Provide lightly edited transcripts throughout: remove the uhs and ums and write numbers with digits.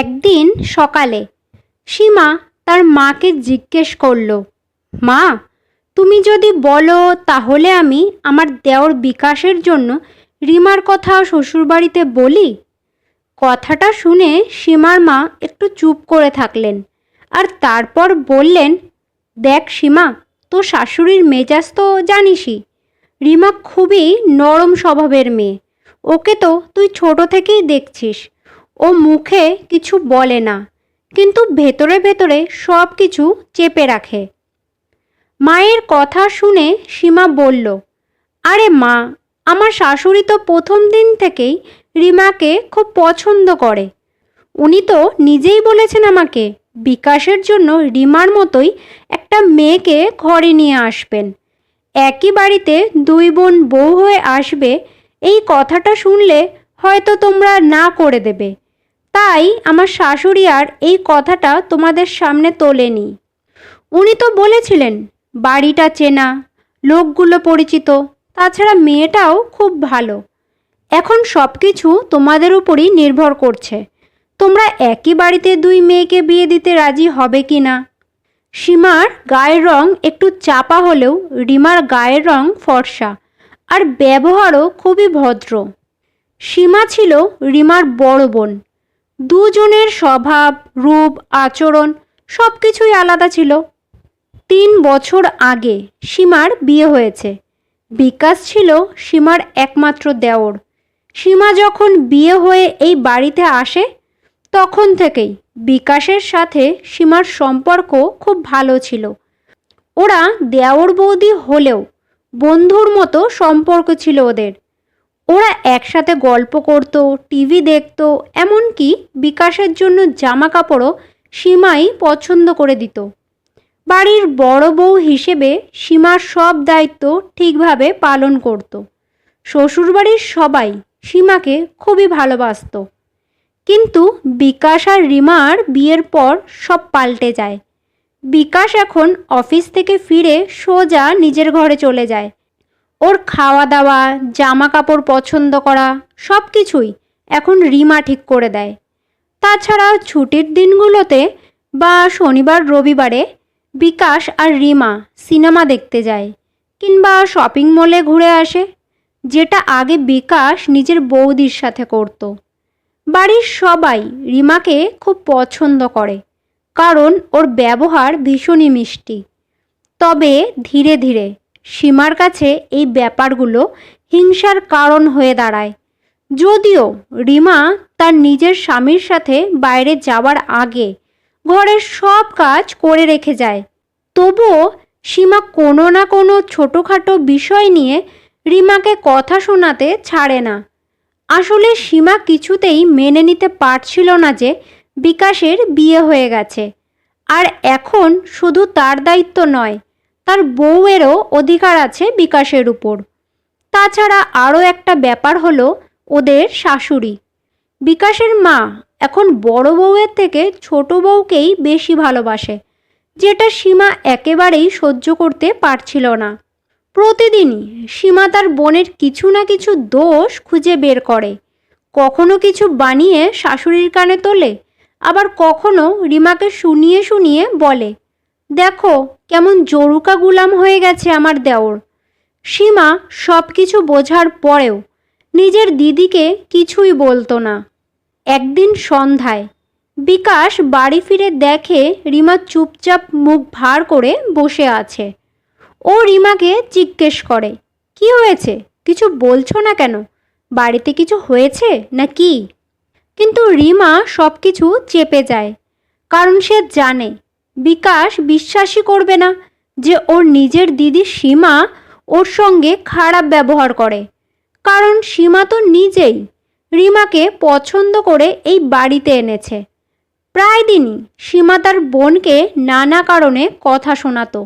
একদিন সকালে সীমা তার মাকে জিজ্ঞেস করলো, মা, তুমি যদি বলো তাহলে আমি আমার দেওর বিকাশের জন্য রিমার কথা শ্বশুরবাড়িতে বলি। কথাটা শুনে সীমার মা একটু চুপ করে থাকলেন, আর তারপর বললেন, দেখ সীমা, তোর শাশুড়ির মেজাজ তো জানিসই। রিমা খুবই নরম স্বভাবের মেয়ে, ওকে তো তুই ছোট থেকেই দেখছিস। ও মুখে কিছু বলে না, কিন্তু ভেতরে ভেতরে সব কিছু চেপে রাখে। মায়ের কথা শুনে সীমা বলল, আরে মা, আমার শাশুড়ি তো প্রথম দিন থেকেই রিমাকে খুব পছন্দ করে। উনি তো নিজেই বলেছেন আমাকে বিকাশের জন্য রিমার মতোই একটা মেয়েকে ঘরে নিয়ে আসবেন। একই বাড়িতে দুই বোন বউ হয়ে আসবে, এই কথাটা শুনলে হয়তো তোমরা না করে দেবে। তাই আমার শাশুড়ি আর এই কথাটা তোমাদের সামনে তোলেনি। উনি তো বলেছিলেন বাড়িটা চেনা, লোকগুলো পরিচিত, তাছাড়া মেয়েটাও খুব ভালো। এখন সব কিছু তোমাদের উপরই নির্ভর করছে, তোমরা একই বাড়িতে দুই মেয়েকে বিয়ে দিতে রাজি হবে কি না। সীমার গায়ের রং একটু চাপা হলেও রিমার গায়ের রং ফর্সা, আর ব্যবহারও খুবই ভদ্র। সীমা ছিল রিমার বড় বোন। দুজনের স্বভাব, রূপ, আচরণ সব কিছুই আলাদা ছিল। 3 বছর আগে সীমার বিয়ে হয়েছে। বিকাশ ছিল সীমার একমাত্র দেওর। সীমা যখন বিয়ে হয়ে এই বাড়িতে আসে, তখন থেকেই বিকাশের সাথে সীমার সম্পর্ক খুব ভালো ছিল। ওরা দেওর বৌদি হলেও বন্ধুর মতো সম্পর্ক ছিল ওদের। ওরা একসাথে গল্প করত, টিভি দেখত, এমনকি বিকাশের জন্য জামা কাপড়ও সীমাই পছন্দ করে দিত। বাড়ির বড় বউ হিসেবে সীমার সব দায়িত্ব ঠিকভাবে পালন করত। শ্বশুরবাড়ির সবাই সীমাকে খুবই ভালোবাসত। কিন্তু বিকাশ আর রিমার বিয়ের পর সব পাল্টে যায়। বিকাশ এখন অফিস থেকে ফিরে সোজা নিজের ঘরে চলে যায়। ওর খাওয়া দাওয়া, জামা কাপড় পছন্দ করা সব কিছুই এখন রিমা ঠিক করে দেয়। তাছাড়া ছুটির দিনগুলোতে বা শনিবার রবিবারে বিকাশ আর রিমা সিনেমা দেখতে যায়, কিংবা শপিং মলে ঘুরে আসে, যেটা আগে বিকাশ নিজের বৌদির সাথে করত। বাড়ির সবাই রিমাকে খুব পছন্দ করে, কারণ ওর ব্যবহার ভীষণই মিষ্টি। তবে ধীরে ধীরে সীমার কাছে এই ব্যাপারগুলো হিংসার কারণ হয়ে দাঁড়ায়। যদিও রিমা তার নিজের স্বামীর সাথে বাইরে যাওয়ার আগে ঘরের সব কাজ করে রেখে যায়, তবুও সীমা কোনো না কোনো ছোটোখাটো বিষয় নিয়ে রিমাকে কথা শোনাতে ছাড়ে না। আসলে সীমা কিছুতেই মেনে নিতে পারছিল না যে বিকাশের বিয়ে হয়ে গেছে, আর এখন শুধু তার দায়িত্ব নয়, তার বউয়েরও অধিকার আছে বিকাশের উপর। তাছাড়া আরও একটা ব্যাপার হলো ওদের শাশুড়ি। বিকাশের মা এখন বড় বউয়ের থেকে ছোট বউকেই বেশি ভালোবাসে, যেটা সীমা একেবারেই সহ্য করতে পারছিল না। প্রতিদিনই সীমা তার বোনের কিছু না কিছু দোষ খুঁজে বের করে। কখনো কিছু বানিয়ে শাশুড়ির কানে তোলে, আবার কখনো রিমাকে শুনিয়ে শুনিয়ে বলে, দেখো কেমন জরুকা গুলাম হয়ে গেছে আমার দেওর। সীমা সব কিছু বোঝার পরেও নিজের দিদিকে কিছুই বলতো না। একদিন সন্ধ্যায় বিকাশ বাড়ি ফিরে দেখে রিমা চুপচাপ মুখ ভার করে বসে আছে। ও রিমাকে জিজ্ঞেস করে, কি হয়েছে, কিছু বলছো না কেন? বাড়িতে কিছু হয়েছে না কি? কিন্তু রিমা সব কিছু চেপে যায়, কারণ সে জানে বিকাশ বিশ্বাসই করবে না যে ওর নিজের দিদি সীমা ওর সঙ্গে খারাপ ব্যবহার করে। কারণ সীমা তো নিজেই রিমাকে পছন্দ করে এই বাড়িতে এনেছে। প্রায় দিনই সীমা তার বোনকে নানা কারণে কথা শোনাতো।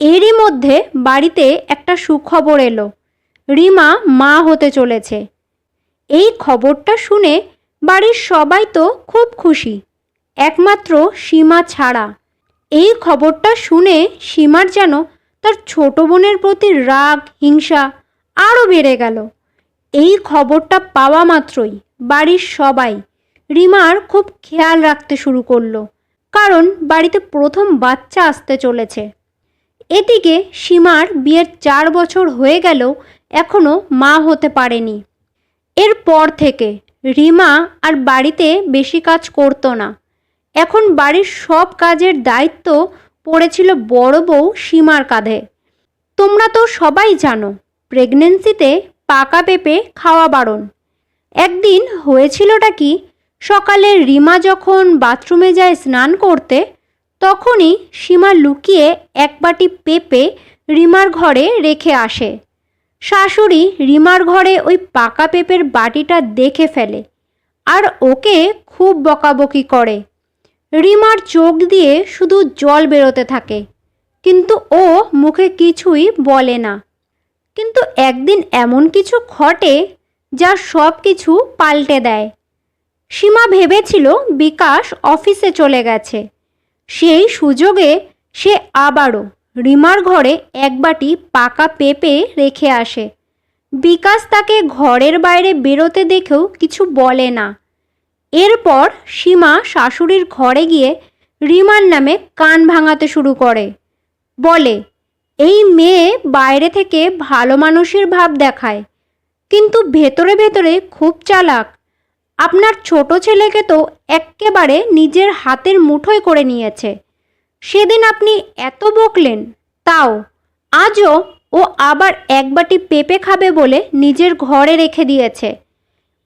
এরই মধ্যে বাড়িতে একটা সুখবর এলো, রিমা মা হতে চলেছে। এই খবরটা শুনে বাড়ির সবাই তো খুব খুশি, একমাত্র সীমা ছাড়া। এই খবরটা শুনে সীমার যেন তার ছোট বোনের প্রতি রাগ, হিংসা আরও বেড়ে গেল। এই খবরটা পাওয়া মাত্রই বাড়ির সবাই রিমার খুব খেয়াল রাখতে শুরু করলো, কারণ বাড়িতে প্রথম বাচ্চা আসতে চলেছে। এদিকে সীমার বিয়ের 4 বছর হয়ে গেলেও এখনও মা হতে পারেনি। এরপর থেকে রিমা আর বাড়িতে বেশি কাজ করতো না। এখন বাড়ির সব কাজের দায়িত্ব পড়েছিল বড় বউ সীমার কাঁধে। তোমরা তো সবাই জানো, প্রেগনেন্সিতে পাকা পেঁপে খাওয়া বারণ। একদিন হয়েছিলটা কি, সকালে রিমা যখন বাথরুমে যায় স্নান করতে, তখনই সীমা লুকিয়ে এক বাটি পেঁপে রিমার ঘরে রেখে আসে। শাশুড়ি রিমার ঘরে ওই পাকা পেঁপের বাটিটা দেখে ফেলে আর ওকে খুব বকাবকি করে। রিমার চোখ দিয়ে শুধু জল বেরোতে থাকে, কিন্তু ও মুখে কিছুই বলে না। কিন্তু একদিন এমন কিছু ঘটে যা সব কিছু পাল্টে দেয়। সীমা ভেবেছিল বিকাশ অফিসে চলে গেছে, সেই সুযোগে সে আবারও রিমার ঘরে এক বাটি পাকা পেঁপে রেখে আসে। বিকাশ তাকে ঘরের বাইরে বেরোতে দেখেও কিছু বলে না। এরপর সীমা শাশুড়ির ঘরে গিয়ে রিমার নামে কান ভাঙাতে শুরু করে। বলে, এই মেয়ে বাইরে থেকে ভালো মানুষের ভাব দেখায়, কিন্তু ভেতরে ভেতরে খুব চালাক। আপনার ছোট ছেলেকে তো এক্কেবারে নিজের হাতের মুঠোয় করে নিয়েছে। সেদিন আপনি এত বকলেন, তাও আজও ও আবার এক বাটি পেঁপে খাবে বলে নিজের ঘরে রেখে দিয়েছে।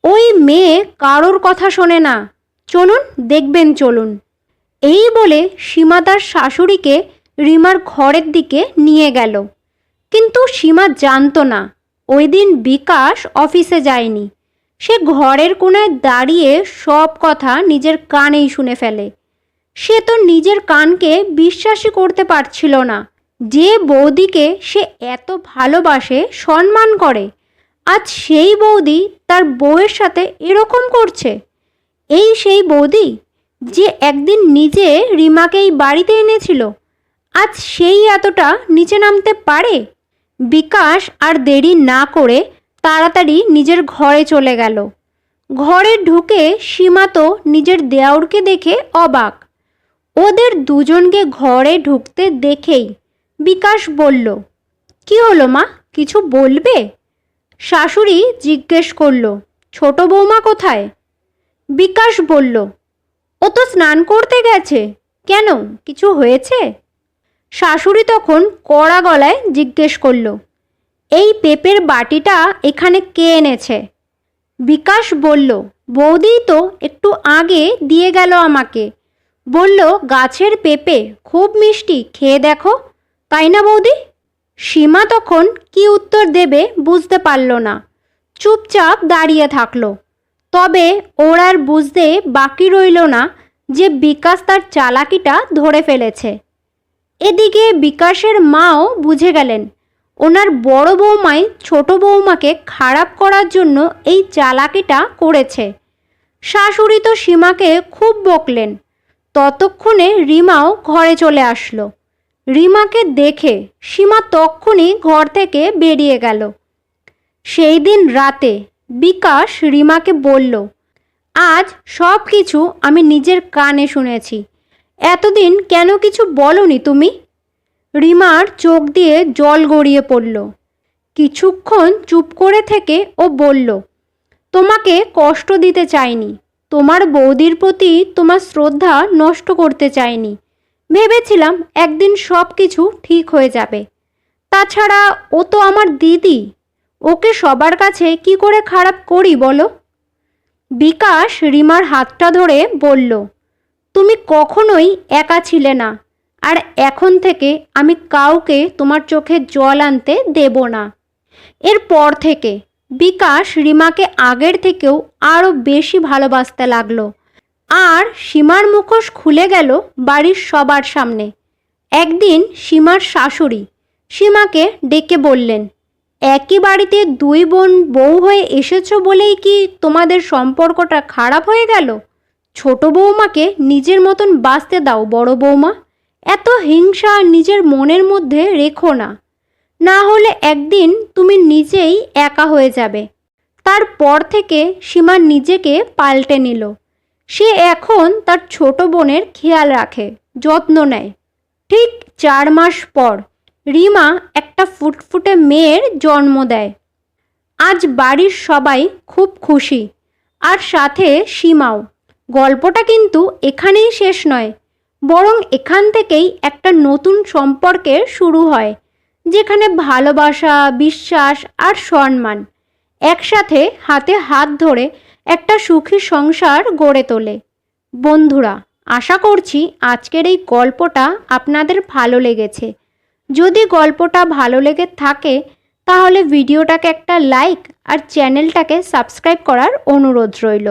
ওই মেয়ে কারোর কথা শোনে না, চলুন দেখবেন চলুন। এই বলে সীমা তার শাশুড়িকে রিমার ঘরের দিকে নিয়ে গেল। কিন্তু সীমা জানতো না ওই দিন বিকাশ অফিসে যায়নি। সে ঘরের কোণায় দাঁড়িয়ে সব কথা নিজের কানেই শুনে ফেলে। সে তো নিজের কানকে বিশ্বাসই করতে পারছিল না, যে বৌদিকে সে এত ভালোবাসে সম্মান করে, আজ সেই বৌদি তার বউয়ের সাথে এরকম করছে। এই সেই বৌদি যে একদিন নিজে রিমাকে এই বাড়িতে এনেছিল, আজ সেই এতটা নিচে নামতে পারে। বিকাশ আর দেরি না করে তাড়াতাড়ি নিজের ঘরে চলে গেল। ঘরে ঢুকে সীমা তো নিজের দেওরকে দেখে অবাক। ওদের দুজনকে ঘরে ঢুকতে দেখেই বিকাশ বলল, কি হলো মা, কিছু বলবে? শাশুড়ি জিজ্ঞেস করল, ছোট বৌমা কোথায়? বিকাশ বলল, ও তো স্নান করতে গেছে। কেন, কিছু হয়েছে? শাশুড়ি তখন কড়া গলায় জিজ্ঞেস করল, এই পেঁপের বাটিটা এখানে কে এনেছে? বিকাশ বলল, বৌদি তো একটু আগে দিয়ে গেল আমাকে, বলল গাছের পেঁপে খুব মিষ্টি, খেয়ে দেখো, তাই না বৌদি? সীমা তখন কি উত্তর দেবে বুঝতে পারল না, চুপচাপ দাঁড়িয়ে থাকলো। তবে ওর আর বুঝতে বাকি রইল না যে বিকাশ তার চালাকিটা ধরে ফেলেছে। এদিকে বিকাশের মাও বুঝে গেলেন ওনার বড় বৌমাই ছোট বৌমাকে খারাপ করার জন্য এই চালাকিটা করেছে। শাশুড়ি তো সীমাকে খুব বকলেন। ততক্ষণে রিমাও ঘরে চলে আসলো। রিমাকে দেখে সীমা তক্ষুনি ঘর থেকে বেরিয়ে গেল। সেই দিন রাতে বিকাশ রিমাকে বলল, আজ সব কিছু আমি নিজের কানে শুনেছি, এতদিন কেন কিছু বলনি তুমি? রিমার চোখ দিয়ে জল গড়িয়ে পড়ল। কিছুক্ষণ চুপ করে থেকে ও বলল, তোমাকে কষ্ট দিতে চাইনি, তোমার বৌদির প্রতি তোমার শ্রদ্ধা নষ্ট করতে চাইনি। ভেবেছিলাম একদিন সব কিছু ঠিক হয়ে যাবে। তাছাড়া ও তো আমার দিদি, ওকে সবার কাছে কি করে খারাপ করি বলো? বিকাশ রিমার হাতটা ধরে বলল, তুমি কখনোই একা ছিলে না, আর এখন থেকে আমি কাউকে তোমার চোখে জল আনতে দেব না। এরপর থেকে বিকাশ রিমাকে আগের থেকেও আরও বেশি ভালোবাসতে লাগলো। আর সীমার মুখোশ খুলে গেল বাড়ির সবার সামনে। একদিন সীমার শাশুড়ি সীমাকে ডেকে বললেন, একই বাড়িতে দুই বোন বউ হয়ে এসেছো বলেই কি তোমাদের সম্পর্কটা খারাপ হয়ে গেল? ছোট বৌমাকে নিজের মতন বাঁচতে দাও বড় বৌমা। এত হিংসা নিজের মনের মধ্যে রেখো না, না হলে একদিন তুমি নিজেই একা হয়ে যাবে। তারপর থেকে সীমা নিজেকে পাল্টে নিল। সে এখন তার ছোট বোনের খেয়াল রাখে, যত্ন নেয়। ঠিক 4 মাস পর রিমা একটা ফুটফুটে মেয়ের জন্ম দেয়। আজ বাড়ির সবাই খুব খুশি, আর সাথে সীমাও। গল্পটা কিন্তু এখানেই শেষ নয়, বরং এখান থেকেই একটা নতুন সম্পর্কের শুরু হয়, যেখানে ভালোবাসা, বিশ্বাস আর সম্মান একসাথে হাতে হাত ধরে একটা সুখী সংসার গড়ে তোলে। বন্ধুরা, আশা করছি আজকের এই গল্পটা আপনাদের ভালো লেগেছে। যদি গল্পটা ভালো লেগে থাকে তাহলে ভিডিওটাকে একটা লাইক আর চ্যানেলটাকে সাবস্ক্রাইব করার অনুরোধ রইল।